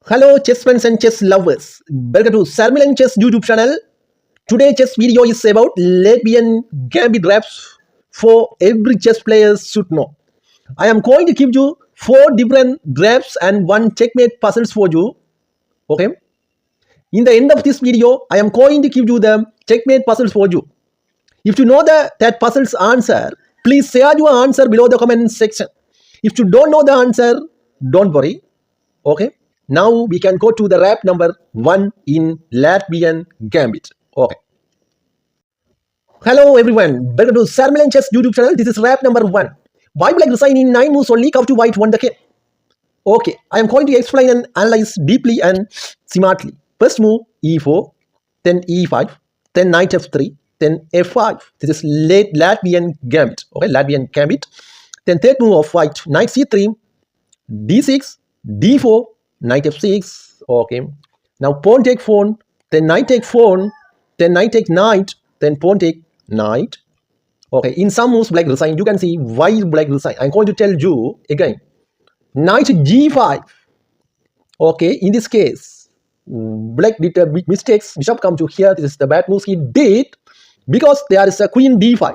Hello chess friends and chess lovers. Welcome to Sarmilan Chess YouTube channel. Today chess video is about Latvian Gambit drafts for every chess player should know. I am going to give you 4 different drafts and 1 checkmate puzzles for you. Okay. In the end of this video, I am going to give you the checkmate puzzles for you. If you know that puzzle's answer, please share your answer below the comment section. If you don't know the answer, don't worry. Okay. Now we can go to the rap number 1 in Latvian Gambit. Okay. Hello everyone. Welcome to Sarmilan Chess YouTube channel. This is rap number 1. Why black resign in 9 moves only, how to white won the game. Okay. I am going to explain and analyze deeply and smartly. First move e4, then e5, then knight f3, then f5. This is Latvian Gambit. Okay, Latvian Gambit. Then third move of white, knight c3, d6, d4, knight f6. Okay, now pawn take pawn, then knight take pawn, then knight take knight, then pawn take knight. Okay, in some moves black resign, you can see why black resign. I'm going to tell you again. Knight g5. Okay, in this case black did a big mistakes. Bishop come to here. This is the bad moves he did because there is a queen d5.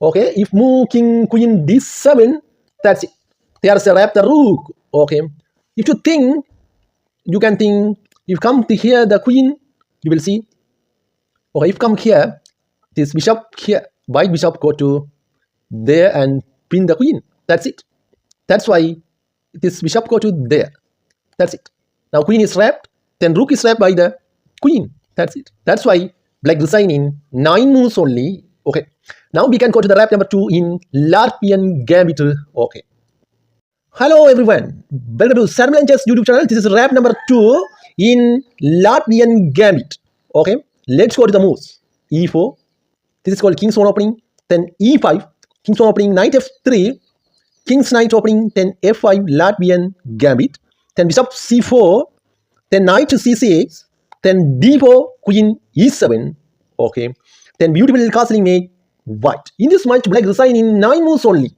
Okay, if move king queen d7, that's it. There is a wrap the rook. Okay, if you think, you can think, if come to here the queen, you will see. Okay, if come here, this bishop here, white bishop go to there and pin the queen. That's it. That's why this bishop go to there. That's it. Now queen is wrapped, then rook is wrapped by the queen. That's it. That's why black resign in 9 moves only. Okay. Now we can go to the wrap number 2 in Latvian Gambit. Okay. Hello everyone. Welcome to Sarmilan Chess YouTube channel. This is wrap number 2 in Latvian Gambit. Okay. Let's go to the moves. e4. This is called king's pawn opening. Then e5. King's pawn opening. Knight f3. King's knight opening. Then f5. Latvian Gambit. Then bishop c4. Then knight to c6. Then d4. Queen e7. Okay. Then beautiful castling made white. In this match, black resign in 9 moves only.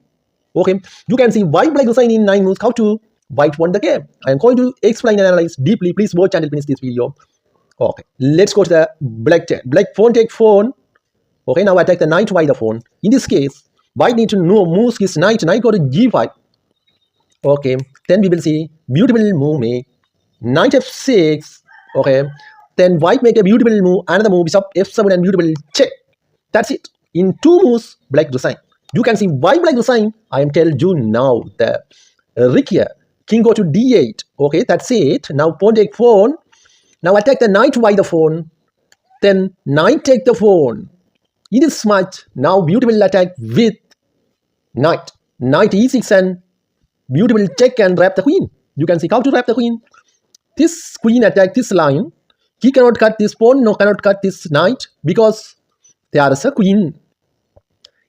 Okay, you can see why black resign in 9 moves, how to white won the game. I am going to explain and analyze deeply. Please watch until finish this video. Okay, let's go to the black check. Black pawn take pawn. Okay, now attack the knight by the pawn. In this case, white need to know moves his knight. Knight go to g5. Okay, then we will see beautiful move made. Knight f6. Okay, then white make a beautiful move. Another move, bishop f7 and beautiful check. That's it. In 2 moves, black resign. You can see why black resign. I am telling you now. The Rick here. King go to d8. Okay, that's it. Now pawn take pawn. Now attack the knight by the pawn. Then knight take the pawn. In this match, now beautiful attack with knight. Knight e6 and beautiful check and wrap the queen. You can see how to wrap the queen. This queen attack this line. He cannot cut this pawn. No, cannot cut this knight because there is a queen.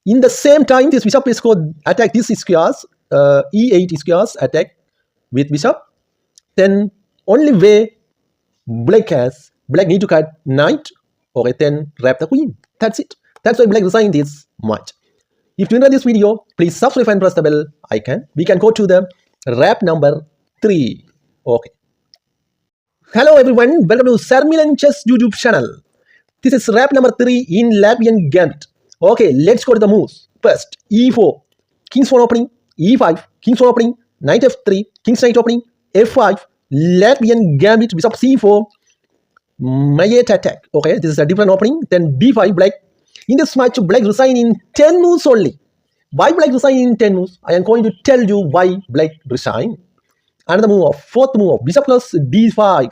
In the same time, this bishop is called attack this squares, e8 squares attack with bishop. Then only way black need to cut knight. Okay, then wrap the queen. That's it. That's why black resigned this much. If you enjoyed this video, please subscribe and press the bell icon. We can go to the wrap number 3. Okay. Hello everyone, welcome to Sarmilan Chess YouTube channel. This is wrap number 3 in Latvian Gambit. Okay, let's go to the moves. First, e4, king's pawn opening, e5, king's pawn opening, knight f3, king's knight opening, f5, Latvian Gambit, bishop c4, Mayet attack. Okay, this is a different opening. Then d5, black. In this match, black resign in 10 moves only. Why black resign in 10 moves? I am going to tell you why black resign. Another move of 4th move of bishop plus d5,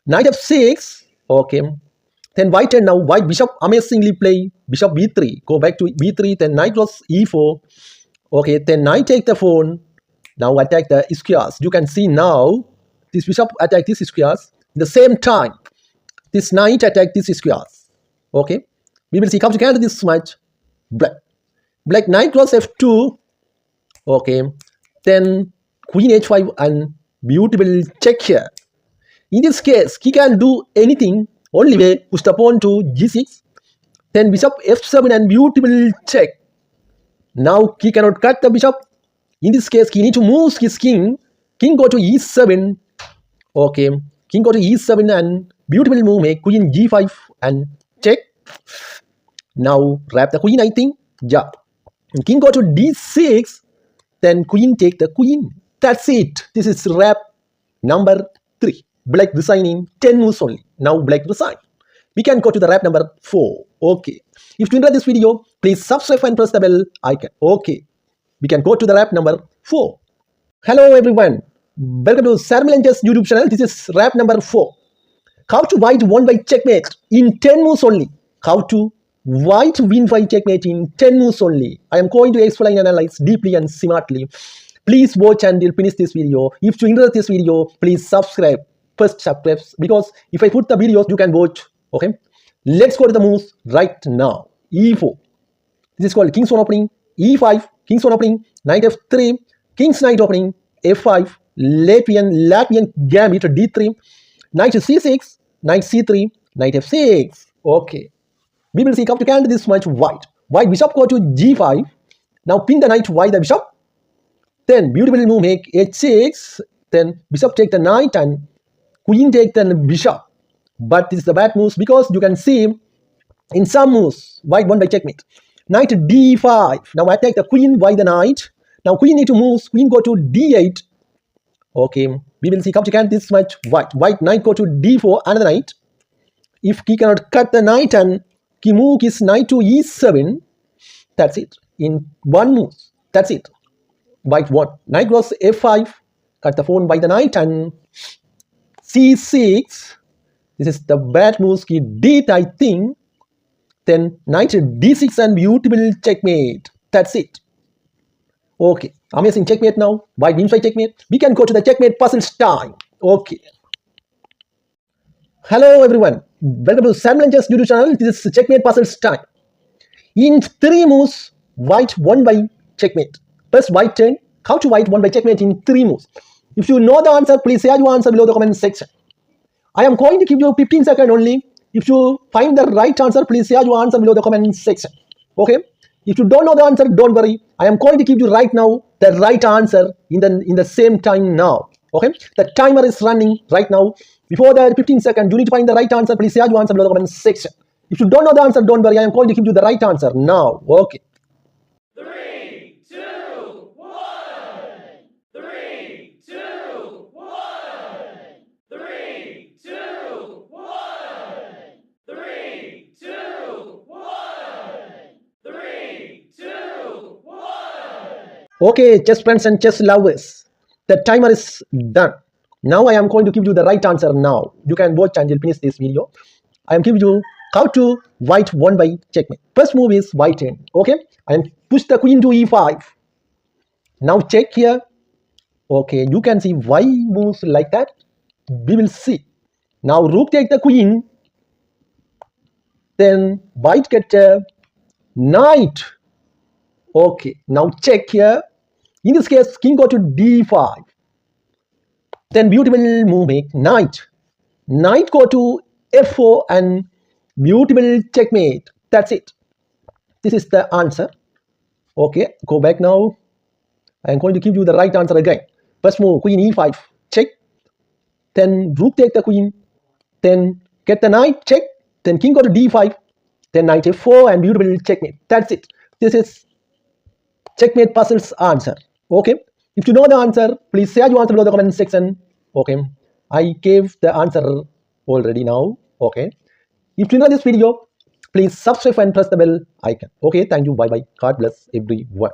knight f6. Okay. Then white and now white bishop amazingly play bishop b3. Go back to b3. Then knight plus e4. Okay. Then knight take the pawn. Now attack the squares. You can see now this bishop attack this squares. In the same time, this knight attack this squares. Okay. We will see how to counter this match. Black. Black knight cross f2. Okay. Then queen h5 and beautiful check here. In this case, he can do anything. Only way, push the pawn to g6. Then bishop f7 and beautiful check. Now he cannot cut the bishop. In this case, he need to move his king. King go to e7. Okay, king go to e7 and beautiful move, make queen g5 and check. Now wrap the queen, I think. Yeah. And king go to d6, then queen take the queen. That's it. This is wrap number 3. Black resigning 10 moves only. Now black resign. We can go to the wrap number 4. Okay. If you enjoyed this video, please subscribe and press the bell icon. Okay. We can go to the wrap number 4. Hello everyone. Welcome to Lichess YouTube channel. This is wrap number 4. How to white won by checkmate in 10 moves only. How to white win by checkmate in 10 moves only. I am going to explain and analyze deeply and smartly. Please watch until finish this video. If you enjoy this video, please subscribe. First subscribe, because if I put the videos, you can watch. Okay. Let's go to the moves right now. E4. This is called King's Pawn opening. E5. King's Pawn opening. Knight F3. King's Knight opening. F5. Latvian Gambit D3. Knight C6. Knight C3. Knight F6. Okay. We will see how to count this much white. White bishop go to G5. Now pin the knight by the bishop. Then beautiful move, make H6. Then bishop take the knight and queen take the bishop. But this is the bad moves, because you can see in some moves white won by checkmate. Knight D5. Now I take the queen by the knight. Now queen need to move. Queen go to D8. Okay. We will see how to count this much white. White knight go to D4. Another knight. If he cannot cut the knight and he move his knight to E7. That's it. In one move. That's it. White won. Knight goes F5. Cut the pawn by the knight and C6. This is the bad moves he did, I think. Then knight D6 and beautiful checkmate. That's it. Okay. Amazing checkmate now. White wins by checkmate. We can go to the checkmate puzzles time. Okay. Hello everyone. Welcome to Lichess YouTube channel. This is checkmate puzzles time. In 3 moves, white won by checkmate. First white turn. How to white won by checkmate in 3 moves. If you know the answer, please share your answer below the comment section. I am going to give you 15 seconds only. If you find the right answer, please share your answer below the comment section. Okay. If you don't know the answer, don't worry. I am going to give you right now the right answer in the same time now. Okay. The timer is running right now. Before the 15 seconds, you need to find the right answer. Please share your answer below the comment section. If you don't know the answer, don't worry. I am going to give you the right answer now. Okay. 3, 2, 1. 3, 2, 1. 3, 2, 1. 3, 2, 1. 3, 2, 1. Okay, chess friends and chess lovers. The timer is done. Now I am going to give you the right answer now. You can watch until finish this video. I am giving you how to white won by checkmate. First move is white turn. Okay. I am push the queen to E5. Now check here. Okay. You can see why moves like that. We will see. Now rook take the queen. Then white get a knight. Okay. Now check here. In this case, king go to D5. Then beautiful move, make knight. Knight go to F4 and beautiful checkmate. That's it. This is the answer. Okay, go back now. I am going to give you the right answer again. First move, queen E5, check. Then rook take the queen. Then get the knight, check. Then king go to D5. Then knight F4 and beautiful checkmate. That's it. This is checkmate puzzle's answer. Okay. If you know the answer, please share your answer below the comment section. Okay. I gave the answer already now. Okay. If you know this video, please subscribe and press the bell icon. Okay. Thank you. Bye bye. God bless everyone.